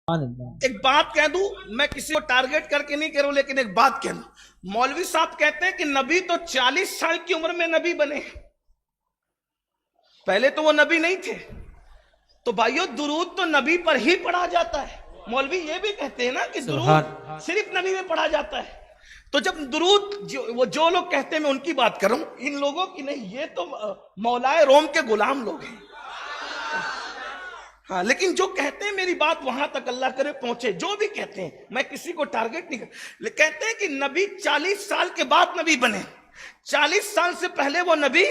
ایک بات کہہ دوں، میں کسی کو ٹارگٹ کر کے نہیں کہہ رہا ہوں، لیکن ایک بات کہہ دوں، مولوی صاحب کہتے ہیں کہ نبی تو 40 سال کی عمر میں نبی بنے، پہلے تو وہ نبی نہیں تھے۔ تو بھائیو درود تو نبی پر ہی پڑھا جاتا ہے۔ مولوی یہ بھی کہتے ہیں نا کہ درود صرف نبی میں پڑھا جاتا ہے۔ تو جب درود وہ جو لوگ کہتے ہیں، میں ان کی بات کر رہا ہوں، ان لوگوں کی نہیں، یہ تو مولائے روم کے غلام لوگ ہیں۔ ہاں، لیکن جو کہتے ہیں میری بات وہاں تک اللہ کرے پہنچے، جو بھی کہتے ہیں، میں کسی کو ٹارگٹ نہیں کر، کہتے ہیں کہ نبی 40 سال کے بعد نبی بنے، 40 سال سے پہلے وہ نبی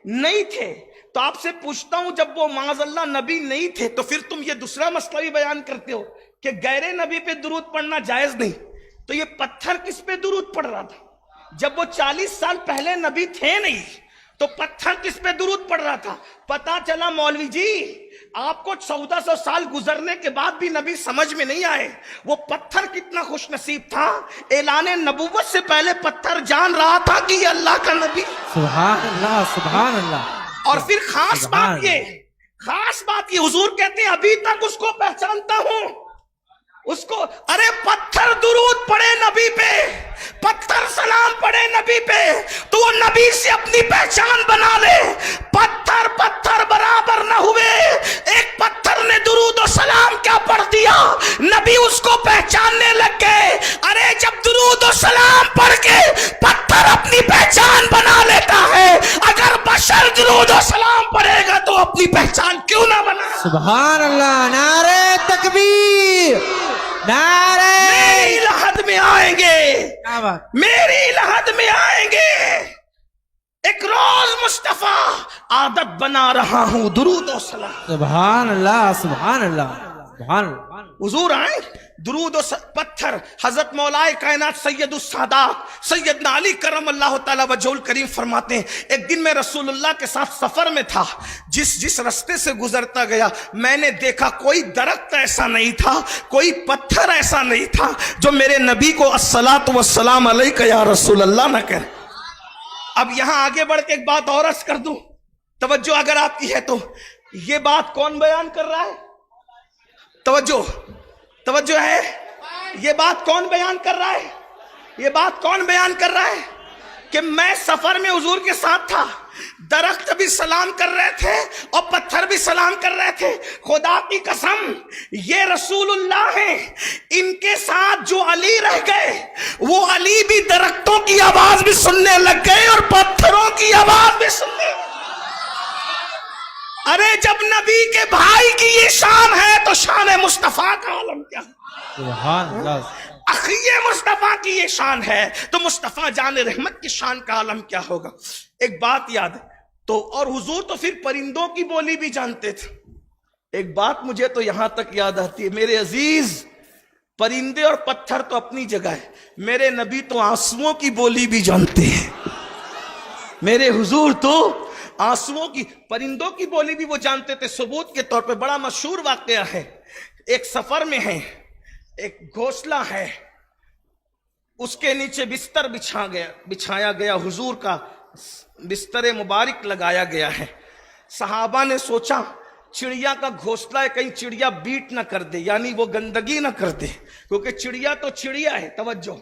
نہیں تھے۔ تو آپ سے پوچھتا ہوں، جب وہ معاذ اللہ نبی نہیں تھے تو پھر تم یہ دوسرا مسئلہ بھی بیان کرتے ہو کہ غیر نبی پہ درود پڑھنا جائز نہیں، تو یہ پتھر کس پہ درود پڑھ رہا تھا؟ جب وہ 40 سال پہلے نبی تھے نہیں تو پتھر کس پہ درود پڑھ رہا تھا؟ پتا چلا مولوی جی آپ کو 1400 سال گزرنے کے بعد بھی نبی سمجھ میں نہیں آئے۔ وہ پتھر کتنا خوش نصیب تھا، اعلان نبوت سے پہلے پتھر جان رہا تھا کہ یہ اللہ کا نبی۔ سبحان اللہ، سبحان اللہ۔ اور پھر خاص بات یہ حضور کہتے ہیں ابھی تک اس کو پہچانتا ہوں، اس کو، ارے پتھر درود پڑے نبی پہ، پتھر سلام پڑے نبی پہ، تو وہ نبی سے اپنی پہچان بنا لے۔ پتھر برابر نہ ہوئے، ایک پتھر نے درود و سلام کیا پڑھ دیا، نبی اس کو پہچاننے لگ گئے۔ ارے جب درود و سلام پڑھ کے پتھر اپنی پہچان بنا لیتا ہے، اگر بشر درود و سلام پڑھے گا تو اپنی پہچان کیوں نہ بنا؟ سبحان اللہ، نعرہ تکبیر، نعرہ، میری لحد میں آئیں گے، میری لحد میں آئیں گے، ایک روز مصطفیٰ عادت بنا رہا ہوں درود و سلام۔ سبحان اللہ، سبحان اللہ، سبحان اللہ۔ حضور آئیں، درود و پتھر، حضرت مولائے کائنات سید السادات سیدنا علی کرم اللہ تعالی وجہ الکریم فرماتے ہیں، ایک دن میں رسول اللہ کے ساتھ سفر میں تھا، جس رستے سے گزرتا گیا میں نے دیکھا کوئی درخت ایسا نہیں تھا، کوئی پتھر ایسا نہیں تھا جو میرے نبی کو الصلاۃ والسلام علیک یا رسول اللہ نہ کہے۔ اب یہاں آگے بڑھ کے ایک بات اور عرض کر دوں، توجہ اگر آپ کی ہے تو، یہ بات کون بیان کر رہا ہے؟ توجہ ہے، یہ بات کون بیان کر رہا ہے؟ یہ بات کون بیان کر رہا ہے کہ میں سفر میں حضور کے ساتھ تھا، درخت بھی سلام کر رہے تھے اور پتھر بھی سلام کر رہے تھے۔ خدا کی قسم یہ رسول اللہ ہیں، ان کے ساتھ جو علی رہ گئے وہ علی بھی درختوں کی آواز بھی سننے لگ گئے اور پتھروں کی آواز بھی سننے۔ ارے جب نبی کے بھائی کی یہ شان ہے تو شان مصطفیٰ کا عالم کیا؟ سبحان اللہ۔ اخی مصطفیٰ کی یہ شان ہے تو مصطفیٰ جان رحمت کی شان کا عالم کیا ہوگا؟ ایک بات یاد ہے تو، اور حضور تو پھر پرندوں کی بولی بھی جانتے تھے۔ ایک بات مجھے تو یہاں تک یاد آتی ہے، میرے عزیز، پرندے اور پتھر تو اپنی جگہ ہے، میرے نبی تو آنسوؤں کی بولی بھی جانتے ہیں۔ میرے حضور تو آنسوؤں کی، پرندوں کی بولی بھی وہ جانتے تھے۔ ثبوت کے طور پہ بڑا مشہور واقعہ ہے، ایک سفر میں ہے، ایک گھونسلہ ہے، اس کے نیچے بستر بچھایا گیا، حضور کا بستر مبارک لگایا گیا ہے۔ صحابہ نے سوچا چڑیا کا گھونسلہ ہے، کہیں چڑیا بیٹ نہ کر دے، یعنی وہ گندگی نہ کر دے، کیونکہ چڑیا تو چڑیا ہے، توجہ،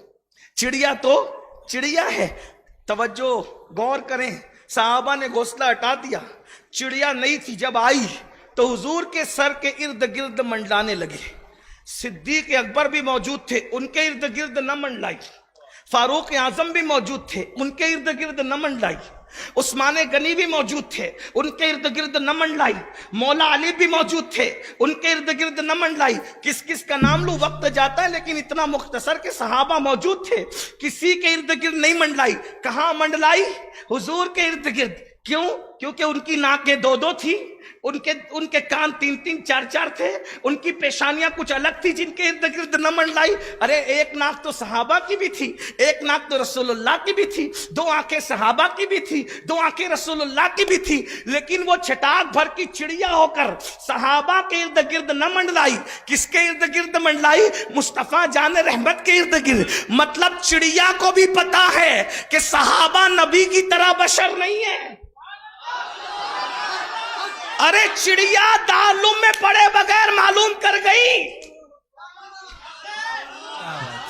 چڑیا تو چڑیا ہے، توجہ غور کریں۔ صحابہ نے گھونسلہ ہٹا دیا، چڑیا نہیں تھی، جب آئی تو حضور کے سر کے ارد گرد منڈلانے لگے۔ صدیق اکبر بھی موجود تھے، ان کے ارد گرد نہ منڈلائی۔ فاروق اعظم بھی موجود تھے، ان کے ارد گرد نہ منڈلائی۔ عثمان غنی بھی موجود تھے، ان کے ارد گرد نہ منڈلائی۔ مولا علی بھی موجود تھے، ان کے ارد گرد نہ منڈلائی۔ کس کس کا نام لوں، وقت جاتا ہے، لیکن اتنا مختصر کہ صحابہ موجود تھے، کسی کے ارد گرد نہیں منڈلائی۔ کہاں منڈلائی؟ حضور کے ارد گرد۔ کیوں؟ کیونکہ ان کی ناکیں دو دو تھی، ان کے کان تین تین چار چار تھے، ان کی پیشانیاں کچھ الگ تھی جن کے ارد گرد نہ منڈلائی۔ ارے ایک ناک تو صحابہ کی بھی تھی، ایک ناک تو رسول اللہ کی بھی تھی، دو آنکھیں صحابہ کی بھی تھی، دو آنکھیں رسول اللہ کی بھی تھی، لیکن وہ چھٹاک بھر کی چڑیا ہو کر صحابہ کے ارد گرد نہ منڈلائی۔ کس کے ارد گرد منڈلائی؟ مصطفیٰ جان رحمت کے ارد گرد۔ مطلب چڑیا کو بھی پتا ہے کہ صحابہ نبی کی طرح بشر نہیں ہے۔ ارے چڑیا دارالعلوم میں پڑھے بغیر معلوم کر گئی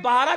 12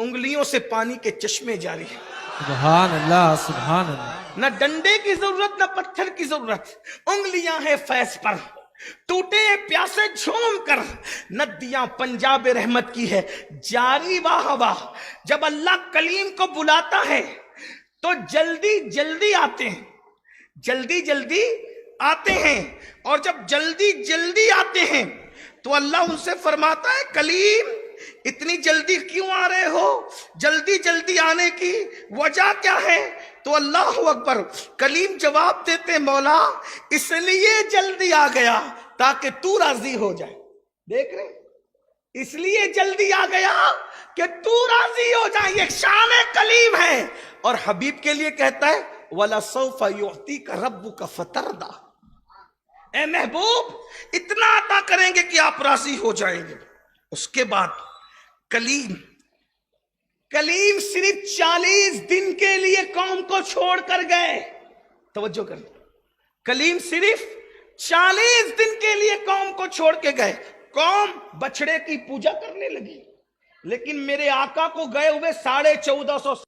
انگلیوں سے پانی کے چشمے جاری ہیں. سبحان اللہ سبحان اللہ. نہ ڈنڈے کی ضرورت نہ پتھر کی ضرورت, انگلیاں ہیں فیض پر, ٹوٹے پیاسے جھوم کر ندیاں پنجاب رحمت کی ہے جاری. واہ واہ. جب اللہ کلیم کو بلاتا ہے تو جلدی جلدی آتے ہیں, جلدی جلدی آتے ہیں, اور جب جلدی جلدی آتے ہیں تو اللہ ان سے فرماتا ہے کلیم اتنی جلدی کیوں آ رہے ہو, جلدی جلدی آنے کی وجہ کیا ہے؟ تو اللہ اکبر, کلیم جواب دیتے مولا اس لیے جلدی آ گیا تاکہ تو راضی ہو جائے. دیکھ رہے, اس لیے جلدی آ گیا کہ تو راضی ہو جائے. یہ شان کلیم ہے. اور حبیب کے لیے کہتا ہے وَلَسَوْفَ يُعْتِيكَ رَبُّكَ فَتَرْضَىٰ, اے محبوب اتنا عطا کریں گے کہ آپ راضی ہو جائیں گے. اس کے بعد کلیم صرف 40 دن کے لیے قوم کو چھوڑ کر گئے. توجہ کریں, کلیم صرف 40 دن کے لیے قوم کو چھوڑ کے گئے. قوم بچڑے کی پوجا کرنے لگی, لیکن میرے آقا کو گئے ہوئے 1450